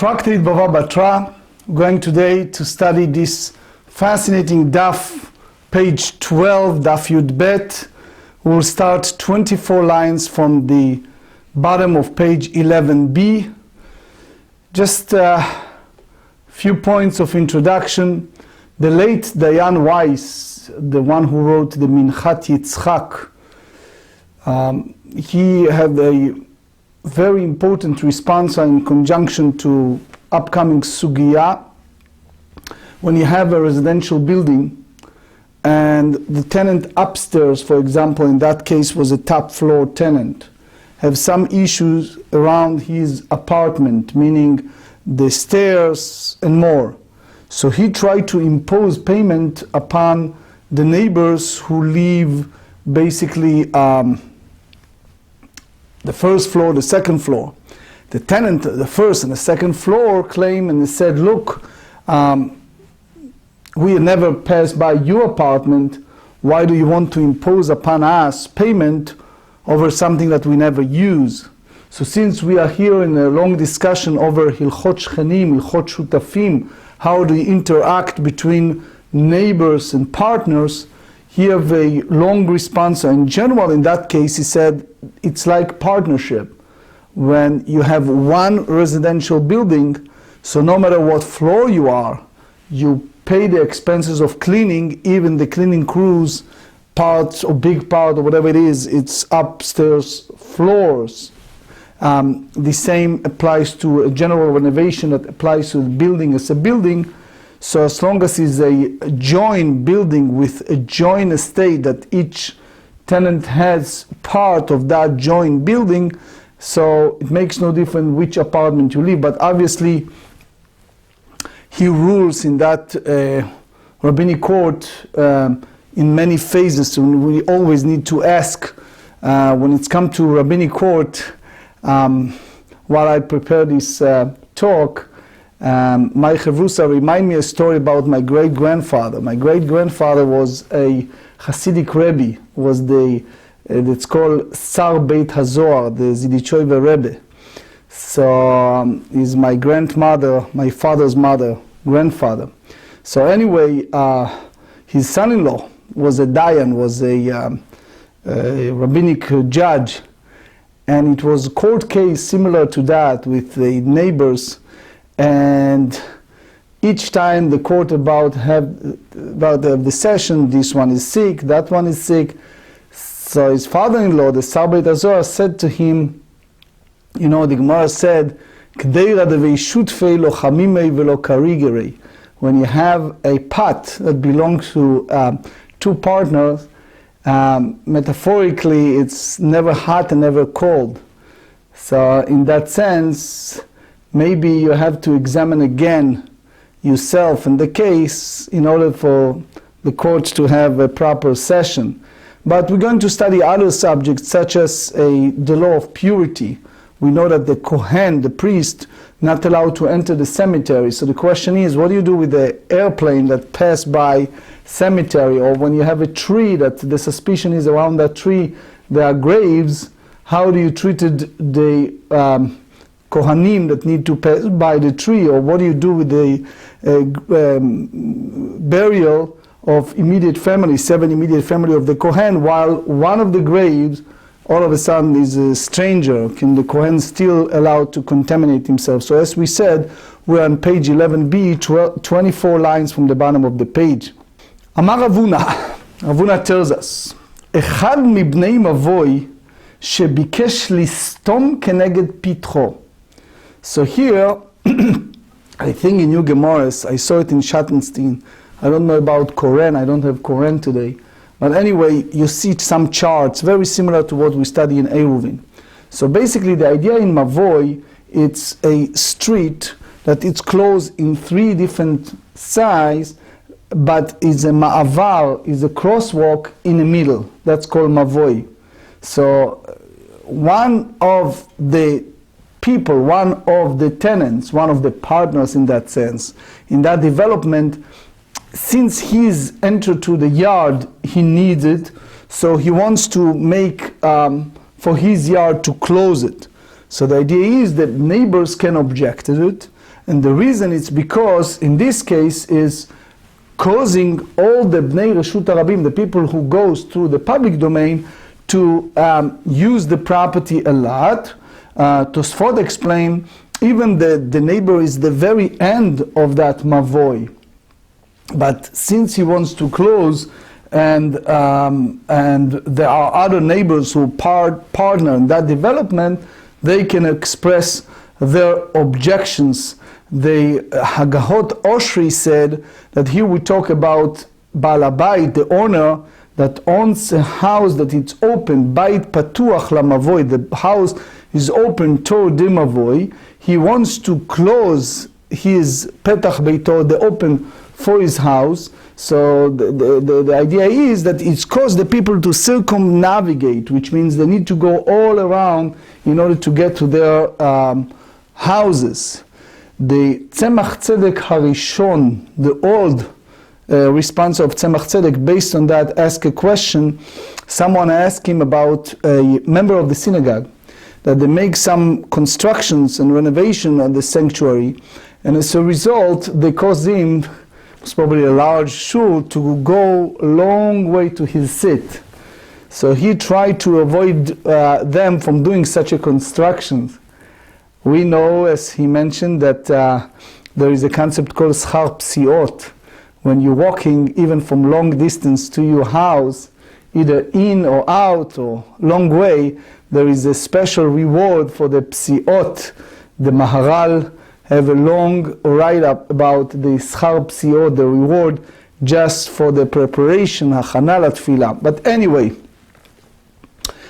Tractate Bava Batra. We're going today to study this fascinating daf, page 12, daf Yud Bet. We'll start 24 lines from the bottom of page 11b. Just a few points of introduction. The late Dayan Weiss, the one who wrote the Minchat Yitzchak, he had a very important response in conjunction to upcoming sugya. When you have a residential building and the tenant upstairs, for example, in that case was a top floor tenant, have some issues around his apartment, meaning the stairs and more. So he tried to impose payment upon the neighbors who live basically the first floor, the second floor. The tenant, the first and the second floor, claimed and said, look, we never passed by your apartment. Why do you want to impose upon us payment over something that we never use? So since we are here in a long discussion over Hilchot Shchenim, Hilchot Shutafim, how do you interact between neighbors and partners, he have a long response. In general, in that case, he said, it's like partnership. When you have one residential building, so no matter what floor you are, you pay the expenses of cleaning, even the cleaning crews, parts or big part or whatever it is, it's upstairs floors. The same applies to a general renovation that applies to the building as a building. So as long as it's a joint building with a joint estate that each tenant has part of that joint building, so it makes no difference which apartment you live. But obviously he rules in that rabbinic court in many phases. So we always need to ask when it's come to rabbinic court, while I prepare this talk, my chavrusa remind me a story about my great-grandfather. My great-grandfather was a Hasidic Rebbe, was it's called Sar Beit HaZohar, the Zidichover Rebbe. So he's my grandmother, my father's mother, grandfather. So anyway, his son-in-law was a Dayan, was a rabbinic judge, and it was a court case similar to that with the neighbors. And each time the court about the session, this one is sick, that one is sick. So his father-in-law, the Sar Beit HaZohar, said to him, you know, the Gemara said, when you have a pot that belongs to two partners, metaphorically, it's never hot and never cold. So in that sense, maybe you have to examine again yourself and the case in order for the court to have a proper session. But we're going to study other subjects such as the law of purity. We know that the Kohen, the priest, not allowed to enter the cemetery. So the question is, what do you do with the airplane that passed by cemetery? Or when you have a tree that the suspicion is around that tree, there are graves, how do you treat the Kohanim that need to pass by the tree? Or what do you do with the burial of immediate family, 7 immediate family of the Kohen, while one of the graves all of a sudden is a stranger? Can the Kohen still allowed to contaminate himself? So as we said, we're on page 11b, 24 lines from the bottom of the page. Amar Ravuna tells us, Echad mibnei mavoi shebikesh listom keneged pthe. So here, I think in New Gemarrahs, I saw it in Schattenstein. I don't know about Koren, I don't have Koren today. But anyway, you see some charts, very similar to what we study in Eruvin. So basically the idea in Mavoi, it's a street that it's closed in 3 different sides, but is a ma'avar, is a crosswalk in the middle. That's called Mavoi. So one of the people, one of the tenants, one of the partners in that sense, in that development, since he's entered to the yard, he needs it, so he wants to make for his yard to close it. So the idea is that neighbors can object to it, And the reason it's because, in this case, is causing all the Bnei Reshut Harabim, the people who goes through the public domain, to use the property a lot. Tosfot explain, even the neighbor is the very end of that mavoi. But since he wants to close, and there are other neighbors who partner in that development, they can express their objections. The Hagahot Oshri said that here we talk about Baal Habayit, the owner that owns a house that it's open, Bait Patuach Lamavoi, the house is open toward the Mavoi. He wants to close his Petach Beito, the open for his house. So the idea is that it's caused the people to circumnavigate, which means they need to go all around in order to get to their houses. The Tzemach Tzedek Harishon, the old response of Tzemach Tzedek, based on that, asked a question. Someone asked him about a member of the synagogue, that they make some constructions and renovation on the sanctuary, and as a result they caused him, it's probably a large shul, to go a long way to his seat. So he tried to avoid them from doing such a construction. We know, as he mentioned, that there is a concept called schar pthiot. When you're walking even from long distance to your house, either in or out or long way, there is a special reward for the pthiot. The Maharal have a long write-up about the schar pthiot, the reward just for the preparation, hachana latfilah. But anyway,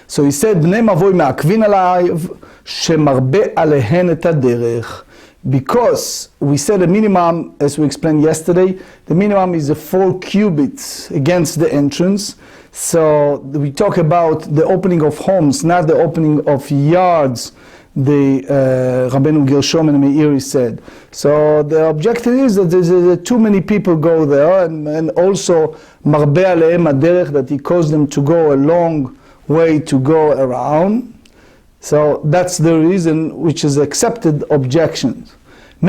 so he said, Bnei Mavoi me'akvin alayv shemarbe alehen et haderech. Because we said a minimum, as we explained yesterday, the minimum is 4 cubits against the entrance. So we talk about the opening of homes, not the opening of yards, the Rabbeinu Gershom and Meiri said. So the objective is that there's too many people go there, and also marbe alehem haderech, that he caused them to go a long way to go around. So that's the reason, which is accepted objections. You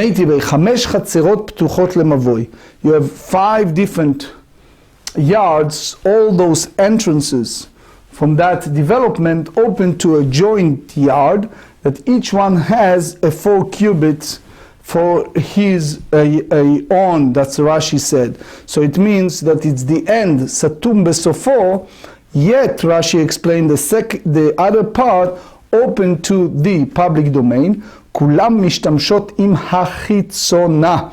have 5 different yards, all those entrances from that development open to a joint yard, that each one has a 4 cubits for his own, that's Rashi said. So it means that it's the end, satum besofo, yet Rashi explained the other part open to the public domain. Kulam mishtamshot im hachitzona.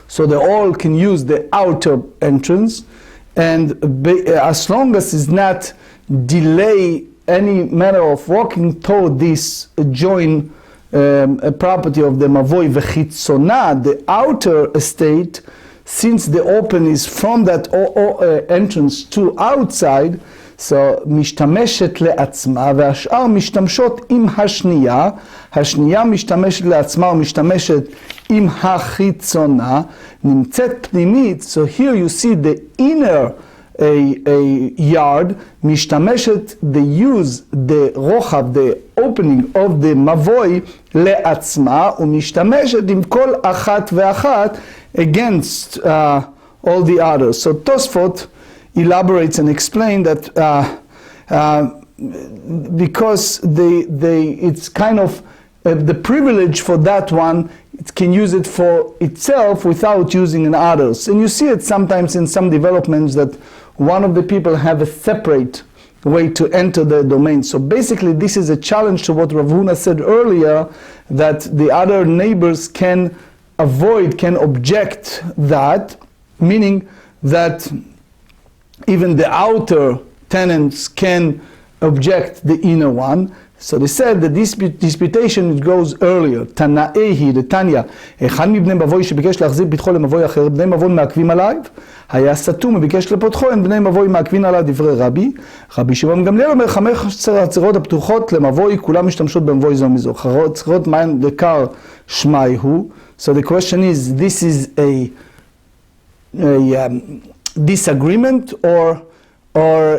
So they all can use the outer entrance, and as long as it's not delay any matter of walking toward this joint property of the mavoi vechitzona, the outer estate, since the open is from that entrance to outside, so משתמשת לעצמה, והשאר משתמשות עם השנייה, השנייה משתמשת לעצמה ומשתמשת עם החיצונה, נמצאת פנימית. So here you see the inner yard, משתמשת, they use the רוחב, the opening of the מבוי לעצמה, ומשתמשת עם כל אחת ואחת against all the others. So Tosfot elaborates and explains that because it's kind of the privilege for that one, it can use it for itself without using in others. And you see it sometimes in some developments that one of the people have a separate way to enter the domain. So basically this is a challenge to what Rav Huna said earlier, that the other neighbors can object that, meaning that even the outer tenants can object the inner one. So they said the disputation, it goes earlier. Tana'ehi, the Tanya, אחד מבני מבוי שביקש להחזיר פתחו למבוי אחר, בני מבוי מעכבים עליו, היה סתום וביקש לפותחו, הם בני מבוי מעכבים עליו דברי רבי. רבי שמעון גמליאל אומר, 15 הצרות הפתוחות למבוי, כולם משתמשות במבוי זו מזו. חצרות מים דקר שמאי הוא. So the question is, this is a disagreement, or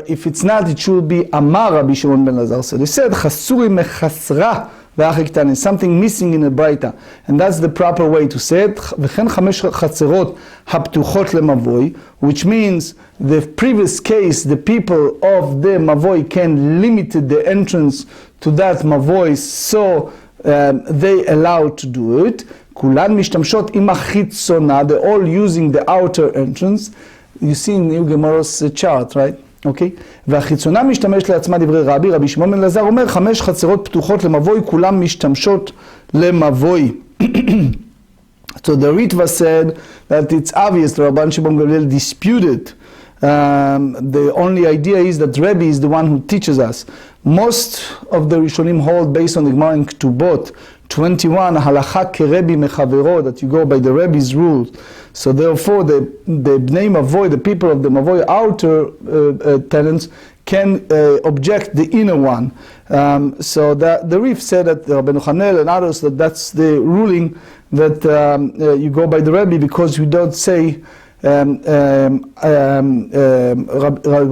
if it's not, it should be Amar Rabbi Shimon ben Lazar. So they said, Chasuri mechasra There's something missing in the Braita, and that's the proper way to say it. וכן 5 חצרות הפתוחות למבוי, which means the previous case, the people of the מבוי can limit the entrance to that מבוי, so they allowed to do it. כולן משתמשות עם החיצונה, they're all using the outer entrance. You see in New Gemara's chart, right? Okay? והחיצונה משתמש לעצמה דברי רבי, רבי שמעון בן אלעזר אומר 5 חצרות פתוחות למבוי, כולם משתמשות למבוי. So the Ritva said that it's obvious the Rabban Shimon Gamliel disputed. The only idea is that Rebbe is the one who teaches us. Most of the Rishonim hold based on the Gemara in Ketubot 21, halacha kerebi mechavero, that you go by the Rebbe's rules. So therefore the Bnei Mavoi, the people of the Mavoi outer tenants, can object the inner one. So the Rif said that Rabbeinu Chanel and others, that's the ruling, that you go by the Rebbe, because you don't say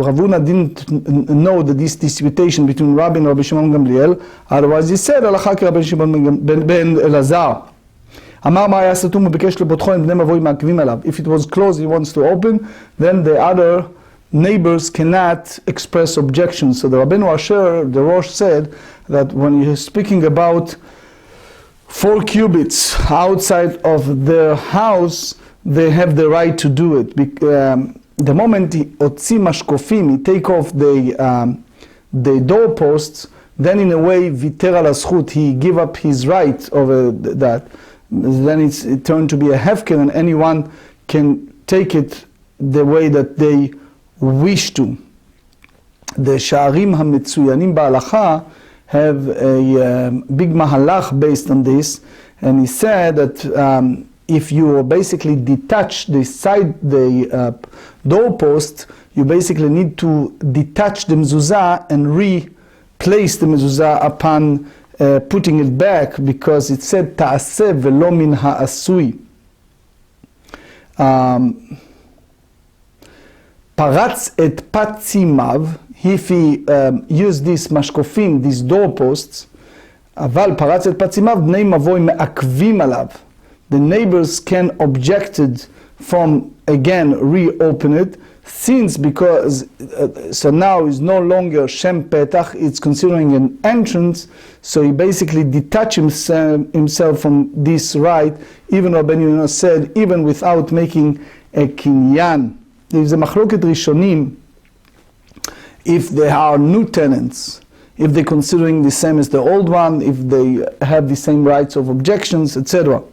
Ravuna didn't know that this disputation between Rabbi and Rabbi Shimon Gamliel, otherwise he said הלכה כרבי שמעון בן אלעזר. אמר מה היה סתום וביקש לפותחו עם בני מבוי מעכבים עליו. If it was closed, he wants to open, then the other neighbors cannot express objections. So the Rabbeinu Asher, the Rosh, said that when you're speaking about 4 cubits outside of their house, they have the right to do it. The moment he otzi mashkofim, he take off the doorposts, then in a way viter al zchut, he give up his right over that. Then it turned to be a hefker, and anyone can take it the way that they wish to. The sha'arim hametzuyanim ba'alacha have a big mahalach based on this, and he said that if you basically detach the doorpost, you basically need to detach the mezuzah and replace the mezuzah upon putting it back, because it said ta'aseh velo min ha'asui. Paratz et patzimav, if he used these mashkofim, these doorposts, אבל פרץ את פצימיו, בני מבוי מעכבים עליו. The neighbors can object it from, again, reopen it, since because, so now is no longer Shem Petach, it's considering an entrance, so he basically detaches himself from this right, even Rabbeinu Yonah said, even without making a kinyan. There is a machloket rishonim, if there are new tenants, if they're considering the same as the old one, if they have the same rights of objections, etc.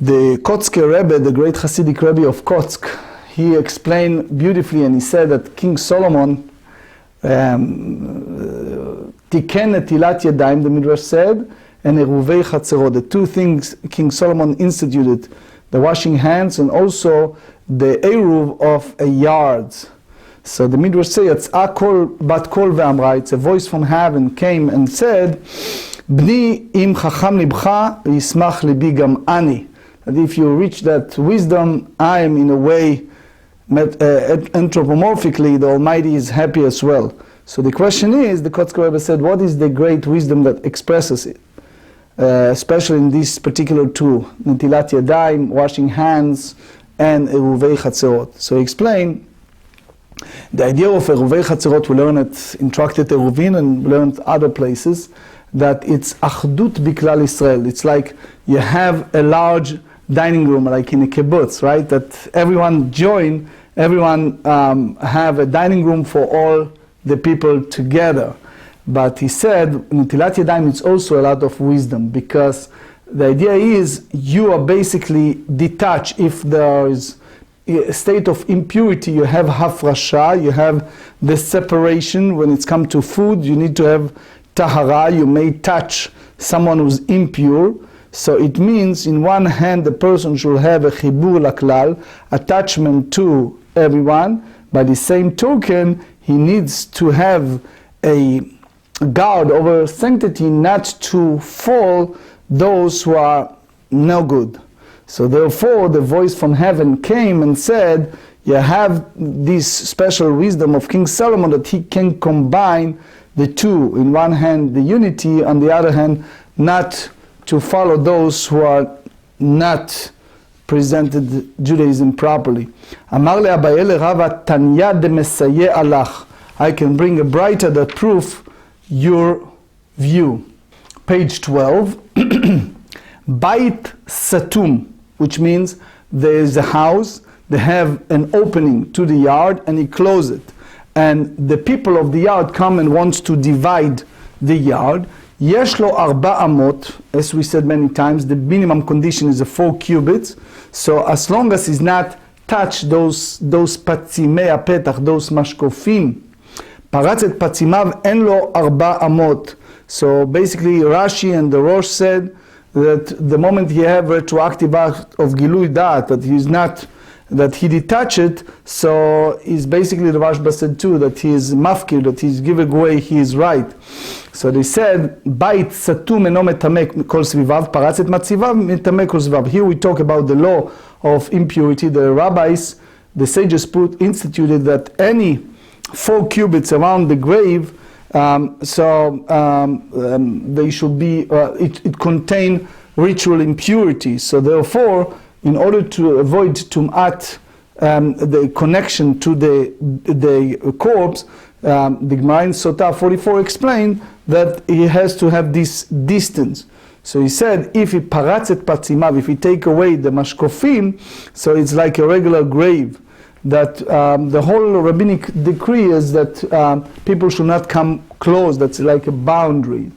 The Kotzker Rebbe, the great Hasidic Rebbe of Kotzk, he explained beautifully, and he said that King Solomon tiken netilat yadayim, the Midrash said, and eruvei chatzerot, the 2 things King Solomon instituted, the washing hands and also the eruv of a yard. So the Midrash says, Yatz'a kol bat kol ve'amra, it's a voice from heaven came and said, Bni im chacham libcha yismach libi gam ani. That if you reach that wisdom, I am in a way, anthropomorphically, the Almighty is happy as well. So the question is, the Kotzker Rebbe said, what is the great wisdom that expresses it? Especially in these particular 2, netilat yadayim, washing hands, and eruvei chatzerot. So he explained, the idea of eruvei chatzerot, we learn it in Tractate Eruvin and learned other places, that it's achdut biklal Israel. It's like you have a large dining room, like in a kibbutz, right? That everyone join, everyone have a dining room for all the people together. But he said, netilat yadayim, it's also a lot of wisdom, because the idea is you are basically detached. If there is a state of impurity, you have hafrasha, you have the separation. When it's come to food, you need to have tahara, you may touch someone who's impure. So it means, in one hand, the person should have a chibur laklal, attachment to everyone. By the same token, he needs to have a guard over sanctity, not to fall those who are no good. So therefore, the voice from heaven came and said, you have this special wisdom of King Solomon, that he can combine the two, in one hand the unity, on the other hand not to follow those who are not presented Judaism properly. Amar le Abaye le Rava Tanya de Mesaye alach. I can bring a brighter that proof your view. Page 12. Bait satum, which means there is a house, they have an opening to the yard and he close it. And the people of the yard come and wants to divide the yard. Yesh lo arba amot, as we said many times, the minimum condition is 4 cubits. So as long as he's not touched those patzimei apetach, those mashkofim, paratz et patzimav en lo arba amot. So basically Rashi and the Rosh said that the moment he have retroactive act of gilui dat, that he's not, that he detach it, so is basically the Rashbam said too, that he is mafkir, that he's giving away his right. So they said, Bait satum eno metamek kol svivav, paratz et matzivav metamek kol svivav. Here we talk about the law of impurity. The rabbis, the sages instituted that any 4 cubits around the grave, they should be, it contain ritual impurity. So therefore, in order to avoid tum'at, the connection to the corpse, the Gemarrah in Sotah 44 explained that he has to have this distance. So he said, if he paratz et patzimav, if he take away the mashkofim, so it's like a regular grave. That the whole rabbinic decree is that people should not come close. That's like a boundary.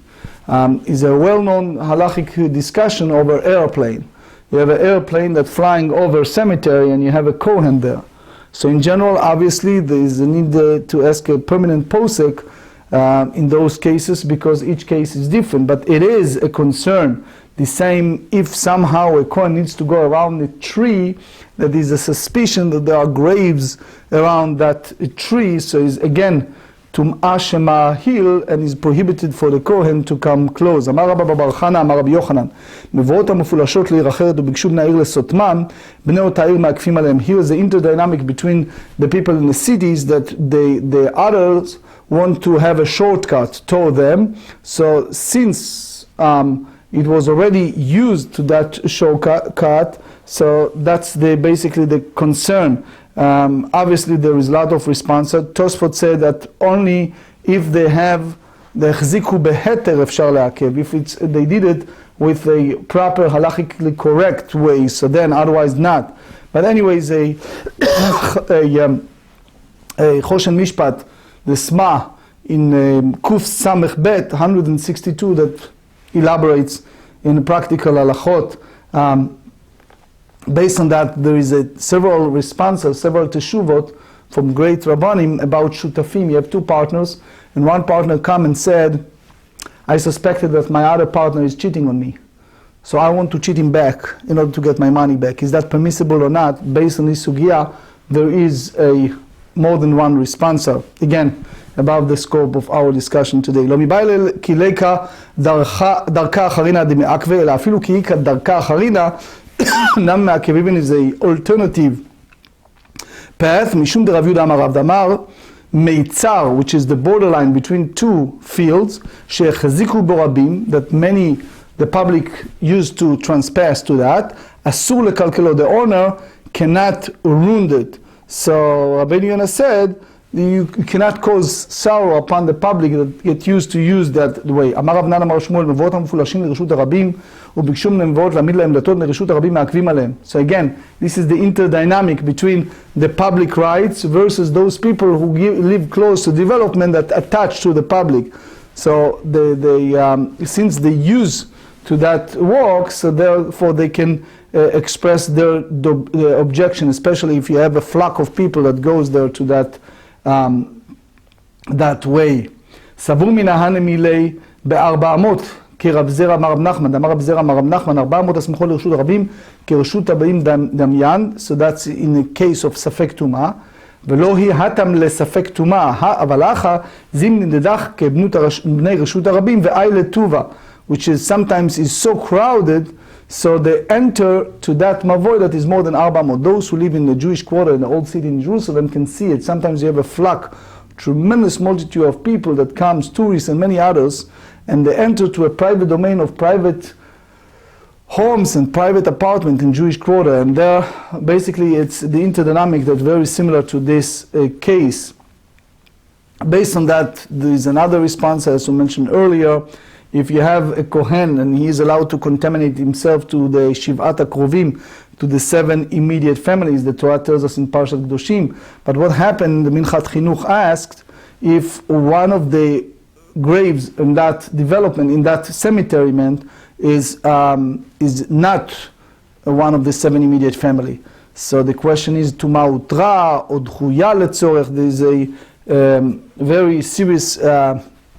Is a well-known halachic discussion over airplane. You have an airplane that's flying over a cemetery and you have a kohen there. So in general, obviously, there is a need to ask a permanent posek in those cases because each case is different. But it is a concern. The same if somehow a kohen needs to go around a tree, that is a suspicion that there are graves around that tree. So is again tum'ah shema hil, and is prohibited for the kohen to come close. Amar Rabba בר חנא, אמר רבי יוחנן, מבואות המפולשות לעיר אחרת וביקשו בני העיר לסותמם, בני אותה עיר מעקפים עליהם. Here is the interdynamic between the people in the cities, that the others want to have a shortcut toward them. So since it was already used to that shortcut, so that's basically the concern. Obviously there is a lot of response. Tosfot said that only if they have the chziku beheter efshar le'akev, if they did it with a proper halachically correct way, so then otherwise not. But anyways, a Choshen Mishpat, the Sma in Kuf Samech Bet 162, that elaborates in practical halachot. Based on that, there is several responses, several teshuvot from great rabbanim about shutafim. You have 2 partners, and one partner come and said, I suspected that my other partner is cheating on me, so I want to cheat him back in order to get my money back. Is that permissible or not? Based on this sugya, there is more than one responser. Again, above the scope of our discussion today. לא מבעיל כי ליקה דרכה אחרינה דמעקווה, אלא אפילו כי איקה דרכה אחרינה, נם מעכבים is a alternative path, משום דרב יהודה אמר רב דמר, מיצר, which is the borderline between 2 fields, שהחזיקו בו רבים, that many, the public used to trespass to that, אסור לקלקלו, the owner cannot ruin it. So Rabbi Yonah said, you cannot cause sorrow upon the public that get used to use that way. אמר רב נן אמר שמואל, מבואות המפולשים לרשות הרבים, וביקשו מן מבואות להעמיד להם דלתות מרשות הרבים מעכבים עליהם. So again, this is the interdynamic between the public rights versus those people who live close to development that attach to the public. So since they use to that work, so therefore they can express their objection, especially if you have a flock of people that goes there to that way. סבור מן ההנמילי ב400, כרב זרע אמר רב נחמן, אמר רב זרע אמר רב נחמן, 400 הסמכות לרשות הרבים, כרשות הבאים דמיין, so that's in a case of ספק טומאה, ולא היא התם לספק טומאה, אבל אחא זימנין דדך כבנות בני רשות הרבים, ואי לטובה, which is sometimes is so crowded, so they enter to that mavoy that is more than 400. Those who live in the Jewish quarter in the old city in Jerusalem can see it. Sometimes you have a flock tremendous multitude of people that comes, tourists and many others, and they enter to a private domain of private homes and private apartment in Jewish quarter, and there basically it's the interdynamic that's very similar to this case. Based on that, there is another response, as I mentioned earlier. If you have a Kohen and he is allowed to contaminate himself to the Shivat HaKrovim, to the 7 immediate families, the Torah tells us in Parshat Kedoshim. But what happened, the Minchat Chinuch asked, if one of the graves in that development, in that cemetery is not one of the 7 immediate family. So the question is, Tuma Utra, or Dchuya Letzorech. There is a very serious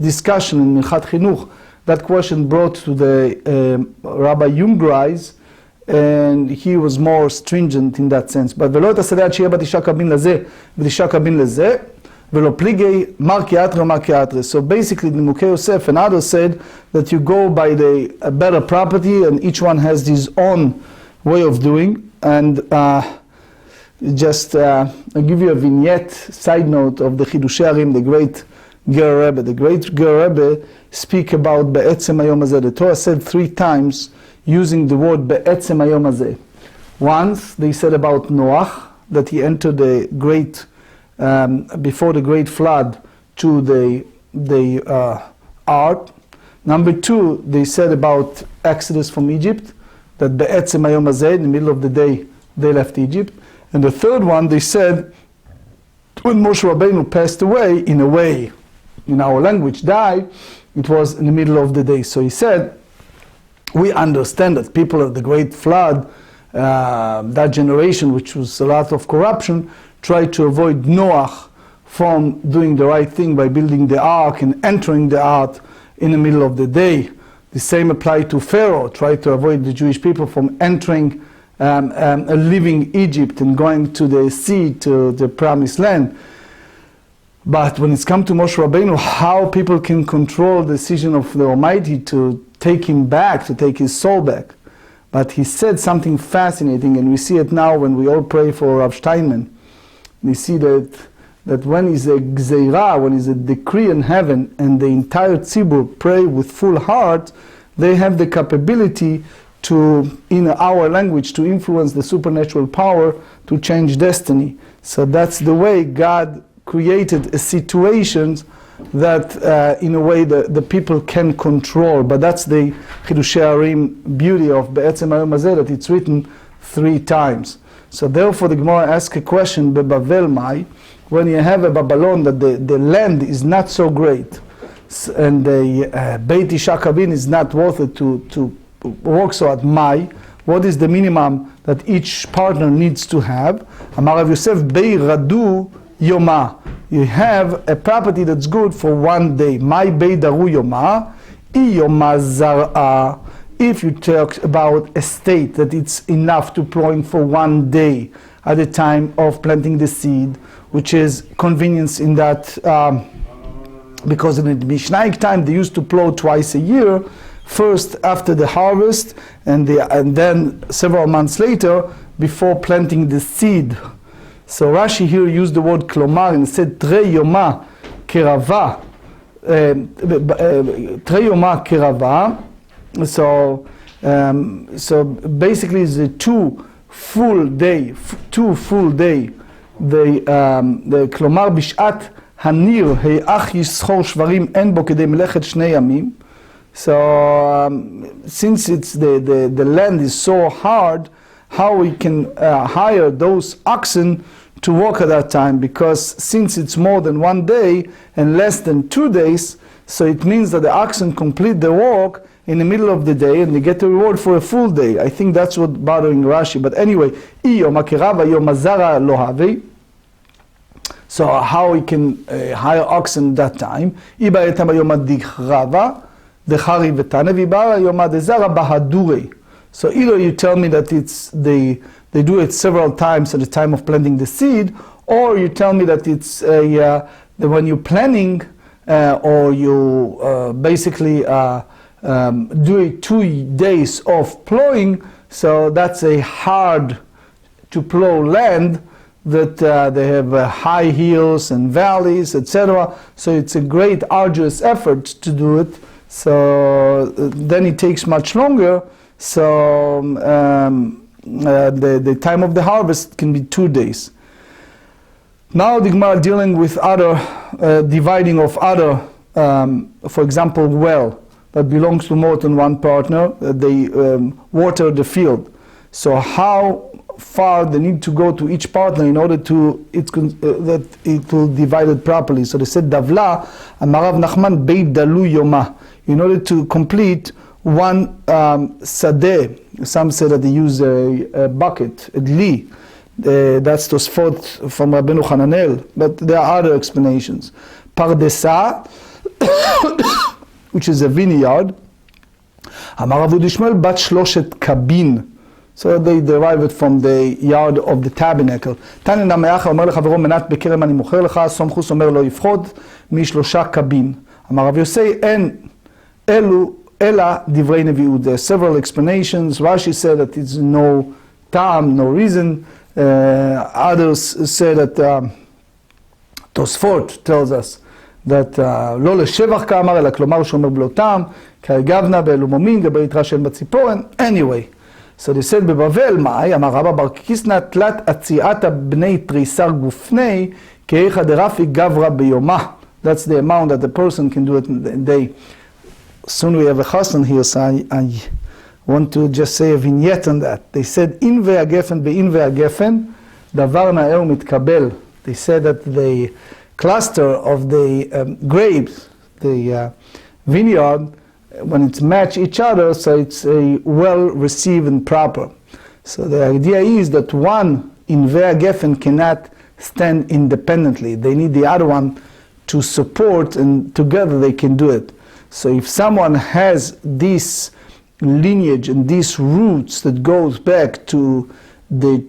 discussion in Minchat Chinuch. That question brought to the Rabbi Jungreis, and he was more stringent in that sense. But ולא את השדה עד שיהיה בתשעה קבין לזה ותשעה קבין לזה, ולא פליגי מר כאתרא מר כאתרא. So basically, Nimukei Yosef and others said that you go by the better property, and each one has his own way of doing. And just I'll give you a vignette, side note of the Chidushei Harim, the great Gemarrah Rebbe. The great Gemarrah Rebbe speak about Be'etzem Hayom Hazeh. The Torah said 3 times using the word Be'etzem Hayom Hazeh. Once they said about Noach, that he entered the great, before the great flood, to the ark. Number 2, they said about Exodus from Egypt, that Be'etzem Hayom Hazeh, in the middle of the day, they left Egypt. And the 3rd one, they said, when Moshe Rabbeinu passed away, in a way, in our language, died, it was in the middle of the day. So he said, we understand that people of the great flood, that generation, which was a lot of corruption, tried to avoid Noach from doing the right thing by building the ark and entering the ark in the middle of the day. The same applied to Pharaoh, tried to avoid the Jewish people from entering leaving Egypt and going to the sea, to the promised land. But when it's come to Moshe Rabbeinu, how people can control the decision of the Almighty to take him back, to take his soul back. But he said something fascinating, and we see it now when we all pray for Rav Steinman. We see that when is a gzeira, when is a decree in heaven, and the entire tzibur pray with full heart, they have the capability to, in our language, to influence the supernatural power to change destiny. So that's the way God created a situation that in a way the people can control. But that's the Chidushei Harim beauty of Be'etzem Hayom Hazeh, that it's written 3 times. So therefore the Gemara asks a question, Bebavel Mai, when you have a Babylon that the land is not so great, and the Beit Isha Kabin is not worth it to work so at Mai, what is the minimum that each partner needs to have? Amar Rav Yosef, Bei Radu Yoma. You have a property that's good for 1 day. Mai Bei Daru Yoma, I Yoma Zar'a. If you talk about a state that it's enough to plowing for 1 day at the time of planting the seed, which is convenience in that, because in the Mishnaic time they used to plow twice a year, first after the harvest and then several months later before planting the seed. So Rashi here used the word klomar and said tre yoma kerava. Tre yoma kerava. So basically it's a 2 full day. The klomar bishat hanir he'ach yishchor shvarim en bo kedei melechet shnei yamim. So since it's the land is so hard, how we can hire those oxen to work at that time? Because since it's more than 1 day and less than 2 days, so it means that the oxen complete the work in the middle of the day and they get a reward for a full day. I think that's what bothering Rashi. But anyway, so how we can hire oxen that time? So either you tell me that it's they do it several times at the time of planting the seed, or you tell me that it's that when you're planning or you basically do it 2 days of plowing, so that's a hard to plow land that they have high hills and valleys, etc. So it's a great arduous effort to do it. So then it takes much longer. So the time of the harvest can be 2 days. Now the Gemara dealing with other dividing of other, for example, well that belongs to more than one partner. They water the field. So how far they need to go to each partner in order to that it will divide it properly. So they said Davla Amarav Nachman Beit Dalu Yoma, in order to complete one sadeh. Some say that they use a bucket, a dli. That's Tosfot from Rabbeinu Hananel, but there are other explanations. Pardesa, which is a vineyard. Amarav Udishmel Bat Shloshet Kabin. So they derive it from the yard of the tabernacle. תניא נמאח אומר לחברו מנת בכרם אני מוכר לך, סומכוס אומר לא יפחוד משלושה קבין. אמר רב יוסי אין אלו אלא דברי נביאות. There are several explanations. Rashi said that it's no time, no reason. Others say that Tosfot tells us that לא לשבח כאמר אלא כלומר שאומר בלא טעם, כגבנה באלו מומין גבי יתרה שאין בציפורן. Anyway. So they said, בבבל, מאי, אמר רבא בר קיסנא, תלת עציעתא בני תריסר גופני, כאיכא דרפי גברא ביומא. That's the amount that the person can do it in a day. Soon we have a chassan here, so I want to just say a vignette on that. They said, in והגפן, באין והגפן, דבר נאה ומתקבל. They said that the cluster of the grapes, the vineyard, when it's match each other, so it's a well received and proper. So the idea is that one in Gefen cannot stand independently. They need the other one to support, and together they can do it. So if someone has this lineage and these roots that goes back to the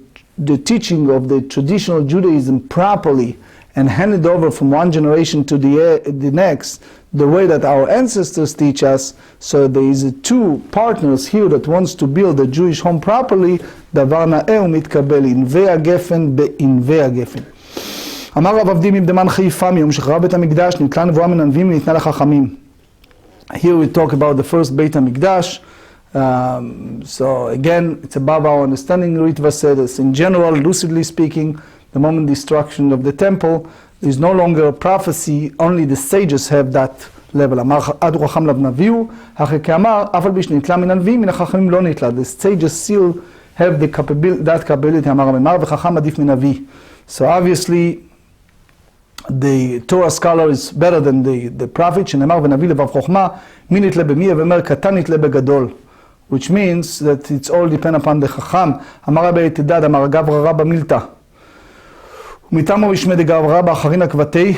teaching of the traditional Judaism properly and handed over from one generation to the next, the way that our ancestors teach us, so there is two partners here that wants to build a Jewish home properly, דבר נאה ומתקבל, ענבי הגפן בענבי הגפן. אמר רב עבדים מבדמן חיפה, מיום שחרב בית המקדש, נתלה נבואה מן הנביאים וניתנה לחכמים. Here we talk about the first Beit HaMikdash. So again, it's above our understanding. Ritva said this in general, lucidly speaking, the moment destruction of the temple, there is no longer a prophecy, only the sages have that level. אמר עד חכם לבנביאו, אחרי כאמר, אף על פי שנתלה מן הנביאים, מן החכמים לא נתלה. The sages still have the capability, that capability, אמר המאמר, וחכם עדיף מנביא. So obviously, the Torah scholar is better than the prophet, שנאמר ונביא לבב חוכמה, מי נתלה במי, ואומר קטן נתלה בגדול. Which means that it's all depend upon the חכם. אמר רבי תדד, אמר גברא רבא מילתא. ומתאמו ישמע דגברא רבא אחרין עקבתי,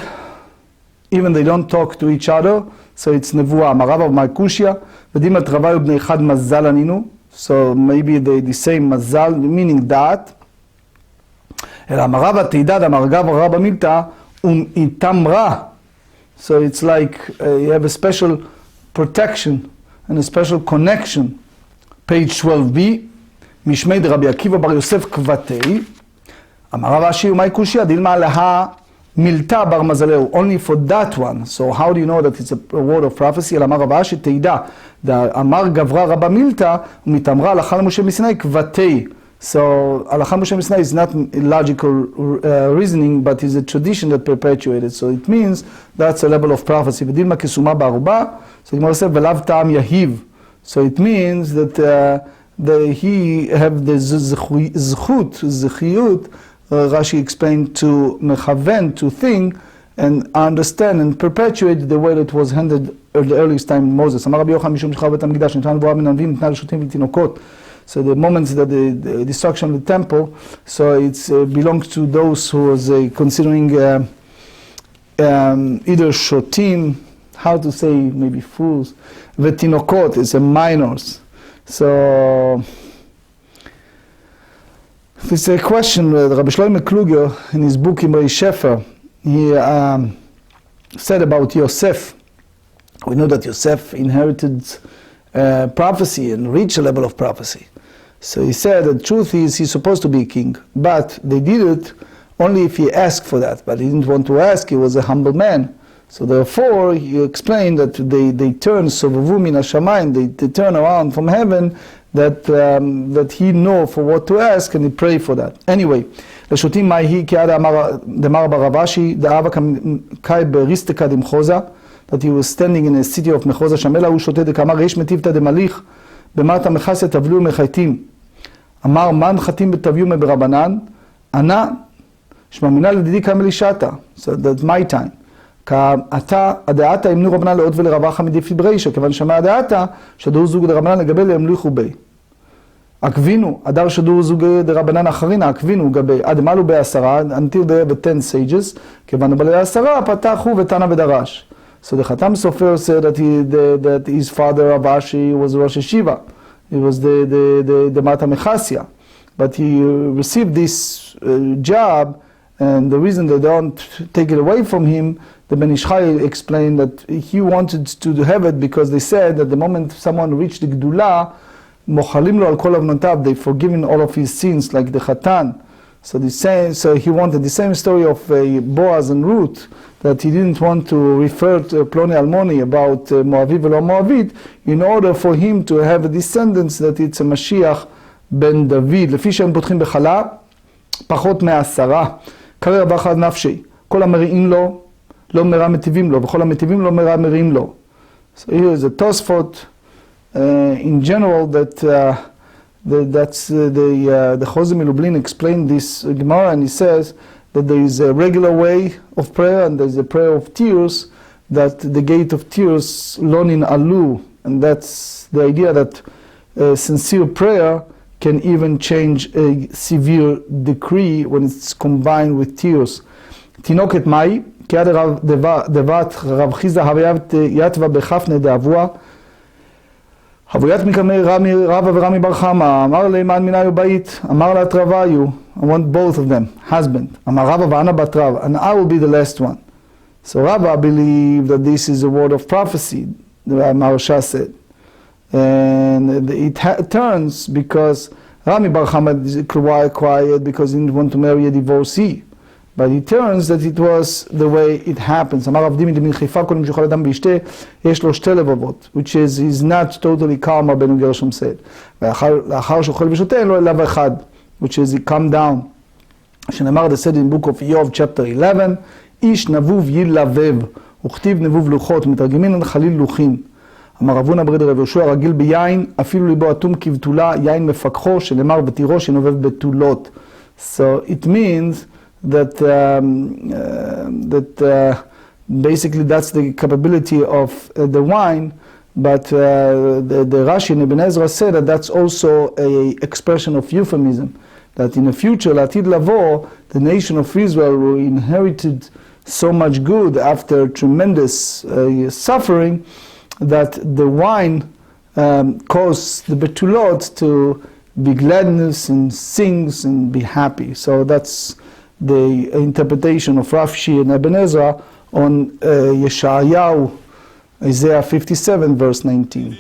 even they don't talk to each other, so it's נבואה. אמר רבא ומאי קושיא, ודימת רביו בני אחד מזל ענינו, so maybe the same מזל, meaning that. אלא אמר רבא תדד, אמר גברא רבא מילתא, ומתאמרה. So it's like you have a special protection and a special connection. Page 12b, משמי דרבי עקיבא בר יוסף קבתי, אמר רב אשי ומאי קושיא, דילמה להה מילתא בר מזלהו, only for that one. So how do you know that it's a word of prophecy? אלא אמר רב אשי תדע, אמר גברא רבא מילתא, ומתאמרה הלכה למשה מסיני קבתי. So הלכה למשה מסיני is not logical reasoning, but is a tradition that perpetuated. So it means that's a level of prophecy. ודילמה כסומה בערובה, so Gemara said, ולאו טעם יהיב. So it means that he have the zechut, Rashi explained, to mechaven, to think and understand and perpetuate the way that it was handed at the earliest time in Moses. אמר רבי יוחנן משום שחרב בית המקדש, ניתנה נבואה מן הנביאים, ניתנה לשוטים ולתינוקות. So the moments that the destruction of the temple, so it belongs to those who was considering either shotim, how to say, maybe fools, v'tinokot is a minors. So it's a question that Rabbi Shlomo Kluger in his book Imrei Shefer, he said about Yosef. We know that Yosef inherited prophecy and reached a level of prophecy. So he said that the truth is he's supposed to be king, but they did it only if he asked for that, but he didn't want to ask, he was a humble man. So therefore, he explained that they turn, Sovavu min hashamayim, they turn around from heaven, that he know for what to ask, and he pray for that. Anyway, לשוטים מהי כי עד דמר ברבשי דאבה קאי בריסטקה דמחוזה, that he was standing in a city of מחוזה שמלה, הוא שותה דקאמר יש מטיבתא דמליך במטה מחסיה תבלו מחייתים. אמר מן חתים בתביומה ברבנן, ענה שמאמינה לדידי כמלי שתה, so that's my time. כעתה הדעתה אמנו רבנן לעוד ולרבחה מדיפי ברישה, כיוון שמה הדעתה שדור זוג דרבנן לגבי להמליכו בי. עקבינו, הדר שדור זוג דרבנן אחרינה, עקבינו גבי, עד מעלו בעשרה, until they have 10 sages, כיוון בלי העשרה פתחו ותנה ודרש. So the Khatam Sofer said that his father Abashi was Rosh Hashiva. He was the Mata Mechasya. But he received this job, and the reason they don't take it away from him, the Ben Ish Chai explained that he wanted to have it because they said that the moment someone reached the Gdula, Mochalim lo al kol avnotav, they forgiven all of his sins, like the Khatan. So he wanted the same story of Boaz and Ruth, that he didn't want to refer to Ploni Almoni about Moavi velo Moavit, in order for him to have a descendants that it's a Mashiach ben David. לפי שהם פותחים בחלה, פחות מ10, קרא רבך עד נפשי, כל המריעים לו, לא מרע מטיבים לו, וכל המטיבים לא מרע מריעים לו. So here is a Tosfot in general that that's the Chozeh Milublin explained this Gemara, and he says that there is a regular way of prayer and there is a prayer of tears, that the gate of tears lonin alu, and that's the idea that sincere prayer can even change a severe decree when it's combined with tears. תינוקת מאי, כי עד דבת רב חיזה הוויית יתווה בחפנה דאבוה, הוויית מקמי רבא ורמי בר חמא, אמר לימן מנהיו בית, אמר לה תרוויו, I want both of them, husband. אמר רבא ואנה בת רב, and I will be the last one. So Rava believed that this is a word of prophecy, the Maharsha said. And it turns because Rami Bar Chama is quiet because he didn't want to marry a divorcee. But it turns that it was the way it happens. אמר עבדים דמין חיפה קודם שיכול אדם בישתה, יש לו שתי לבבות, which is he's not totally calm, רבנו גרשום said. לאחר שאוכל ושותה אין לו אלא אחד, which is he calm down. שנאמר the said in book of Yov chapter 11, איש נבוב ילבב, וכתיב נבוב לוחות, מתרגמין חליל לוחין. אמר רבונה ברד רב יהושע רגיל ביין, אפילו ליבו אטום כבתולה, יין מפקחו, שנאמר בתירו שנובב בתולות. So it means that basically that's the capability of the wine, but the Rashi and Ibn Ezra said that that's also a expression of euphemism, that in the future, Latid Lavo, the nation of Israel who inherited so much good after tremendous suffering, that the wine caused the betulot to be gladness and sings and be happy. So that's the interpretation of Rashi and Ibn Ezra on Yeshayahu, Isaiah 57 verse 19.